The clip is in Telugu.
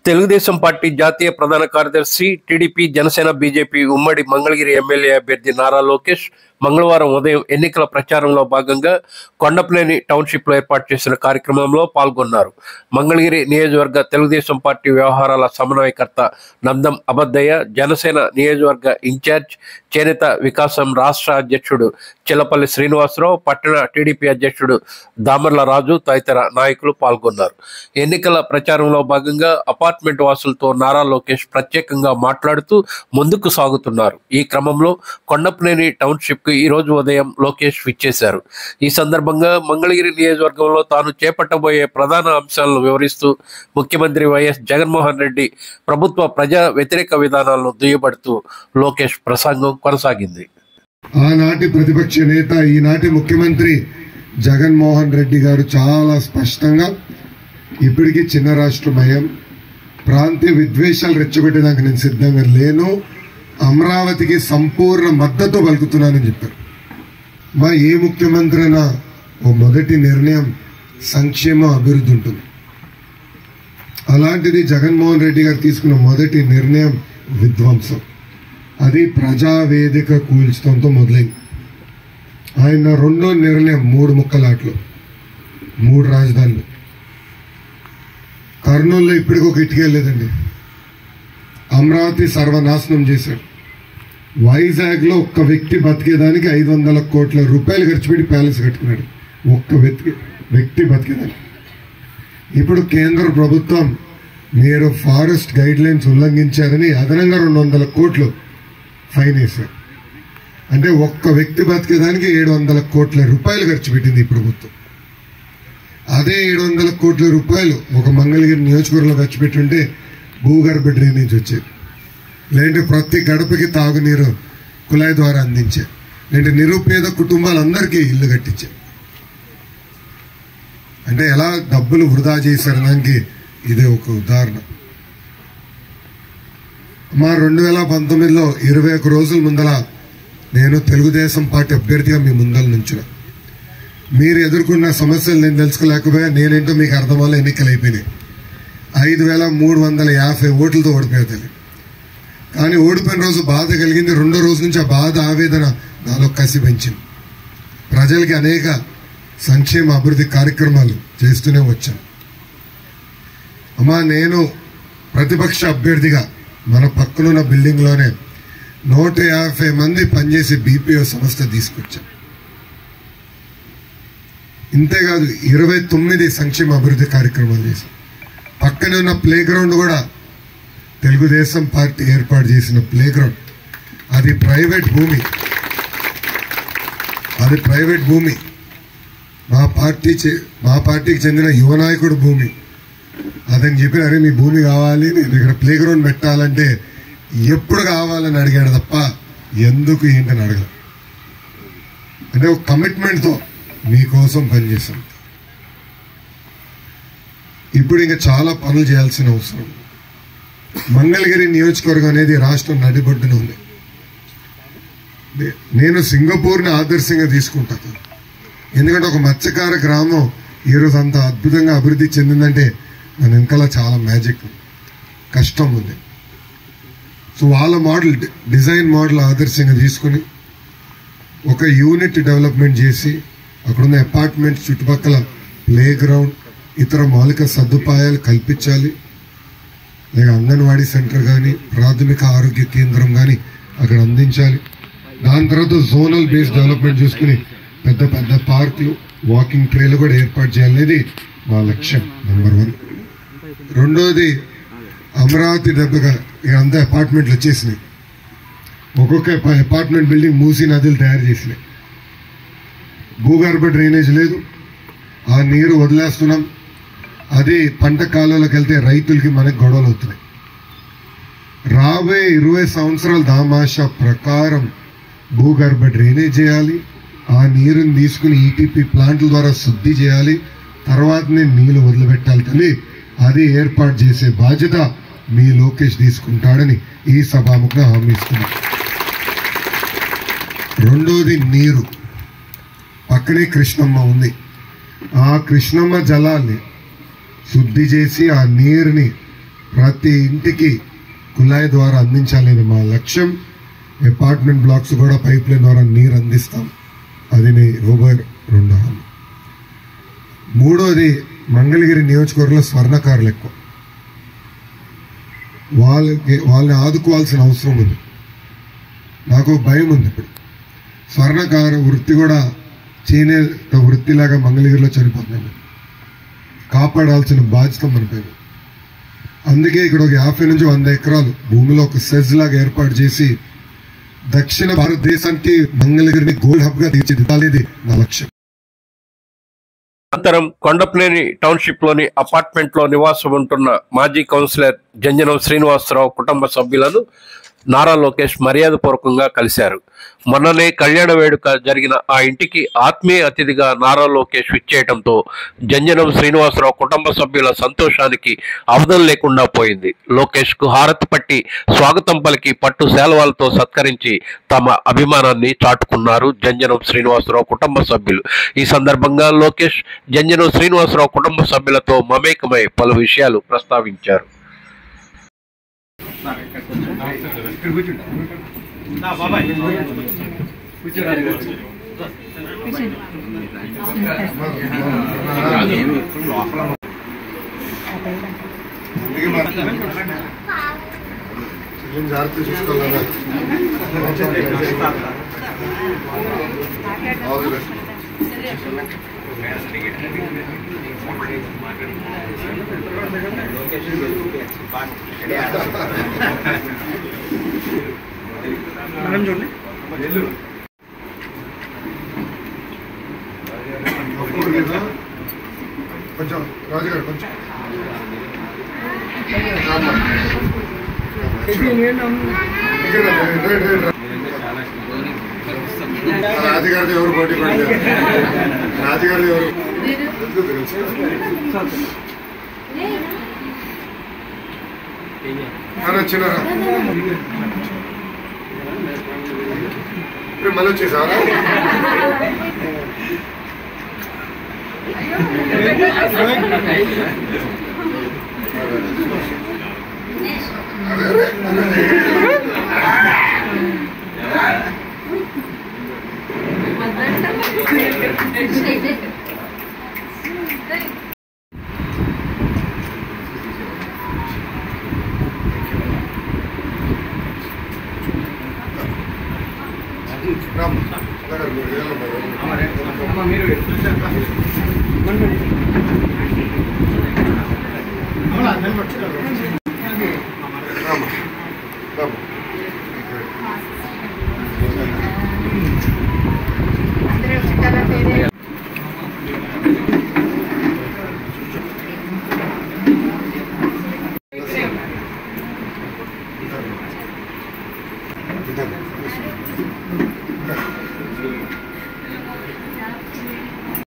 తెలుగుదేశం పార్టీ జాతీయ ప్రధాన కార్యదర్శి, టీడీపీ, జనసేన, బీజేపీ ఉమ్మడి మంగళగిరి ఎమ్మెల్యే అభ్యర్థి నారా లోకేష్ మంగళవారం ఉదయం ఎన్నికల ప్రచారంలో భాగంగా కొండపనేని టౌన్షిప్లో ఏర్పాటు చేసిన కార్యక్రమంలో పాల్గొన్నారు. మంగళగిరి నియోజకవర్గ తెలుగుదేశం పార్టీ వ్యవహారాల సమన్వయకర్త నందం అబద్దయ్య, జనసేన నియోజకవర్గ ఇన్ఛార్జ్, చేనేత వికాసం రాష్ట్ర అధ్యక్షుడు చిల్లపల్లి శ్రీనివాసరావు, పట్టణ టీడీపీ అధ్యక్షుడు దామర్ల రాజు తదితర నాయకులు పాల్గొన్నారు. ఎన్నికల ప్రచారంలో భాగంగా అపార్ట్మెంట్ వాసులతో నారా లోకేష్ ప్రత్యేకంగా మాట్లాడుతూ ముందుకు సాగుతున్నారు. ఈ క్రమంలో కొండపనేని టౌన్షిప్ ఈ రోజు ఉదయం లోకేష్ విచ్చేశారు. ఈ సందర్భంగా మంగళగిరి నియోజకవర్గంలో తాను చేపట్టబోయే ప్రధాన అంశాలను వివరిస్తూ ముఖ్యమంత్రి వైఎస్ జగన్మోహన్ రెడ్డి ప్రభుత్వ ప్రజా వ్యతిరేక విధానాలను దుయ్యబడుతూ లోకేష్ ప్రసంగం కొనసాగింది. ఆనాటి ప్రతిపక్ష నేత, ఈనాటి ముఖ్యమంత్రి జగన్మోహన్ రెడ్డి గారు చాలా స్పష్టంగా ఇప్పటికీ చిన్న రాష్ట్రమయం, ప్రాంతీయ విద్వేషాలు రెచ్చగొట్టేదానికి నేను సిద్ధంగా లేను, అమరావతికి సంపూర్ణ మద్దతు పలుకుతున్నానని చెప్పారు. మా ఏ ముఖ్యమంత్రి అయినా ఓ మొదటి నిర్ణయం సంక్షేమ అభివృద్ధి ఉంటుంది. అలాంటిది జగన్మోహన్ రెడ్డి గారు తీసుకున్న మొదటి నిర్ణయం విధ్వంసం. అది ప్రజావేదిక కూల్చడంతో మొదలైంది. ఆయన రెండో నిర్ణయం 3 ముక్కలాట్లు, 3 రాజధానులు. కర్నూలులో ఇప్పటికి ఒక ఇటుకే లేదండి. అమరావతి సర్వనాశనం చేశాడు. వైజాగ్ లో ఒక్క వ్యక్తి బతికేదానికి 500 కోట్ల రూపాయలు ఖర్చు పెట్టి ప్యాలెస్ కట్టుకున్నాడు. ఒక్క వ్యక్తి బతికేదానికి. ఇప్పుడు కేంద్ర ప్రభుత్వం మీరు ఫారెస్ట్ గైడ్ లైన్స్ ఉల్లంఘించారని అదనంగా 200 కోట్లు ఫైన్ వేశారు. అంటే ఒక్క వ్యక్తి బతికేదానికి 700 కోట్ల రూపాయలు ఖర్చు పెట్టింది ఈ ప్రభుత్వం. అదే 700 కోట్ల రూపాయలు ఒక మంగళగిరి నియోజకవర్గంలో ఖర్చు పెట్టుంటే భూగర్భ డ్రైనేజ్ వచ్చేది, లేదంటే ప్రతి గడపకి తాగునీరు కుళాయి ద్వారా అందించే, లేదంటే నిరుపేద కుటుంబాలందరికీ ఇల్లు కట్టించే. అంటే ఎలా డబ్బులు వృధా చేశారనడానికి ఇదే ఒక ఉదాహరణ. మా 2019లో 21 రోజుల ముందల నేను తెలుగుదేశం పార్టీ అభ్యర్థిగా మీ ముందల నుంచిన. మీరు ఎదుర్కొన్న సమస్యలు నేను తెలుసుకోలేకపోయా, నేనేంటో మీకు అర్థం వల్ల ఎన్నికలు అయిపోయినాయి. 5350 ఓట్లతో ఓడిపోయేది. కానీ ఓడిపోయిన రోజు బాధ కలిగింది. రెండో రోజు నుంచి ఆ బాధ, ఆవేదన నాలో కసి పెంచింది. ప్రజలకి అనేక సంక్షేమ అభివృద్ధి కార్యక్రమాలు చేస్తూనే వచ్చాను. అమ్మా, నేను ప్రతిపక్ష అభ్యర్థిగా మన పక్కనున్న బిల్డింగ్ లోనే 150 మంది పనిచేసి బీపీఓ సంస్థ తీసుకొచ్చాను. ఇంతేకాదు 29 సంక్షేమ అభివృద్ధి కార్యక్రమాలు చేశాం. పక్కనే ఉన్న ప్లే గ్రౌండ్ కూడా తెలుగుదేశం పార్టీ ఏర్పాటు చేసిన ప్లే గ్రౌండ్. అది ప్రైవేట్ భూమి. మా పార్టీకి చెందిన యువ నాయకుడు భూమి. అదని చెప్పి, అరే మీ భూమి కావాలి, నేను ఇక్కడ ప్లే గ్రౌండ్ పెట్టాలంటే ఎప్పుడు కావాలని అడిగాడు తప్ప ఎందుకు ఏంటని అడగదు. అంటే ఒక కమిట్మెంట్తో మీకోసం పనిచేశాం. ఇప్పుడు ఇంకా చాలా పనులు చేయాల్సిన అవసరం. మంగళగిరి నియోజకవర్గం అనేది రాష్ట్రం నడిబొడ్డున ఉంది. నేను సింగపూర్ని ఆదర్శంగా తీసుకుంటాను. ఎందుకంటే ఒక మత్స్యకార గ్రామం ఈరోజు అంత అద్భుతంగా అభివృద్ధి చెందిందంటే దాని వెనకాల చాలా మ్యాజిక్, కష్టం ఉంది. సో వాళ్ళ డిజైన్ మోడల్ ఆదర్శంగా తీసుకుని ఒక యూనిట్ డెవలప్మెంట్ చేసి అక్కడున్న అపార్ట్మెంట్స్ చుట్టుపక్కల ప్లే గ్రౌండ్, ఇతర మౌలిక సదుపాయాలు కల్పించాలి. లేక అంగన్వాడీ సెంటర్ కానీ, ప్రాథమిక ఆరోగ్య కేంద్రం కానీ అక్కడ అందించాలి. దాని తర్వాత జోనల్ బేస్డ్ డెవలప్మెంట్ చూసుకుని పెద్ద పెద్ద పార్కులు, వాకింగ్ ట్రైలు కూడా ఏర్పాటు చేయాలనేది మా లక్ష్యం నెంబర్ 1. రెండోది, అమరావతి దెబ్బగా అంతా అపార్ట్మెంట్లు వచ్చేసినాయి. ఒక్కొక్క అపార్ట్మెంట్ బిల్డింగ్ మూసీ నదులు తయారు చేసినాయి. భూగర్భ డ్రైనేజ్ లేదు, ఆ నీరు వదిలేస్తున్నాం. అది పంట కాలంలోకి వెళ్తే రైతులకి మనకి గొడవలు అవుతున్నాయి. రాబోయే 20 సంవత్సరాల దామాషా ప్రకారం భూగర్భ డ్రైనేజ్ చేయాలి. ఆ నీరుని తీసుకుని ఈటీపీ ప్లాంట్ల ద్వారా శుద్ధి చేయాలి. తర్వాతనే నీళ్లు వదిలిపెట్టాలి తల్లి. అది ఏర్పాటు చేసే బాధ్యత మీ లోకేష్ తీసుకుంటాడని ఈ సభాముఖంగా హామీ ఇస్తున్నాం. రెండోది, నీరు. పక్కనే కృష్ణమ్మ ఉంది. ఆ కృష్ణమ్మ జలాల్ని శుద్ధి చేసి ఆ నీరుని ప్రతి ఇంటికి కుళాయి ద్వారా అందించాలనేది మా లక్ష్యం. అపార్ట్మెంట్ బ్లాక్స్ కూడా పైప్ లైన్ ద్వారా నీరు అందిస్తాం. అది రోబర్ 2 హామీ. మూడోది, మంగళగిరి నియోజకవర్గంలో స్వర్ణకారులు ఎక్కువ. వాళ్ళని ఆదుకోవాల్సిన అవసరం ఉంది. నాకు భయం ఉంది. ఇప్పుడు స్వర్ణకార వృత్తి కూడా చేనేత వృత్తిలాగా మంగళగిరిలో చనిపోతున్నాను. కాపాడాల్సిన బాధ్యత మనపై. అందుకే ఇక్కడ ఒక 50 నుంచి 100 ఎకరాలు భూమిలో ఒక సెజ్ లాగా ఏర్పాటు చేసి దక్షిణ భారతదేశానికి మంగళగిరిని గోల్డ్ హబ్ గా తీర్చిదిద్దాలనేది నా లక్ష్యం. అనంతరం కొండప్లేని టౌన్షిప్ లోని అపార్ట్మెంట్ లో నివాసం ఉంటున్న మాజీ కౌన్సిలర్ జంజనం శ్రీనివాసరావు కుటుంబ సభ్యులను నారా లోకేష్ మర్యాదపూర్వకంగా కలిశారు. మొన్ననే కళ్యాణ వేడుక జరిగిన ఆ ఇంటికి ఆత్మీయ అతిథిగా నారా లోకేష్ విచ్చేయడంతో జంజనం శ్రీనివాసరావు కుటుంబ సభ్యుల సంతోషానికి అవధులు లేకుండా పోయింది. లోకేష్ కు హారతి పట్టి స్వాగతం పలికి పట్టు శాలువాలతో సత్కరించి తమ అభిమానాన్ని చాటుకున్నారు జంజనం శ్రీనివాసరావు కుటుంబ సభ్యులు. ఈ సందర్భంగా లోకేష్ జంజనం శ్రీనివాసరావు కుటుంబ సభ్యులతో మమేకమై పలు విషయాలు ప్రస్తావించారు. జాగ్రత్త చూసుకోవాలన్నా కొంచెం రాజుగారు కొంచెం రాజుగారిది ఎవరు పోటీ పడలేదు. రాజుగారిది ఎవరు వచ్చినారా? ఇప్పుడు మళ్ళీ వచ్చేసారా?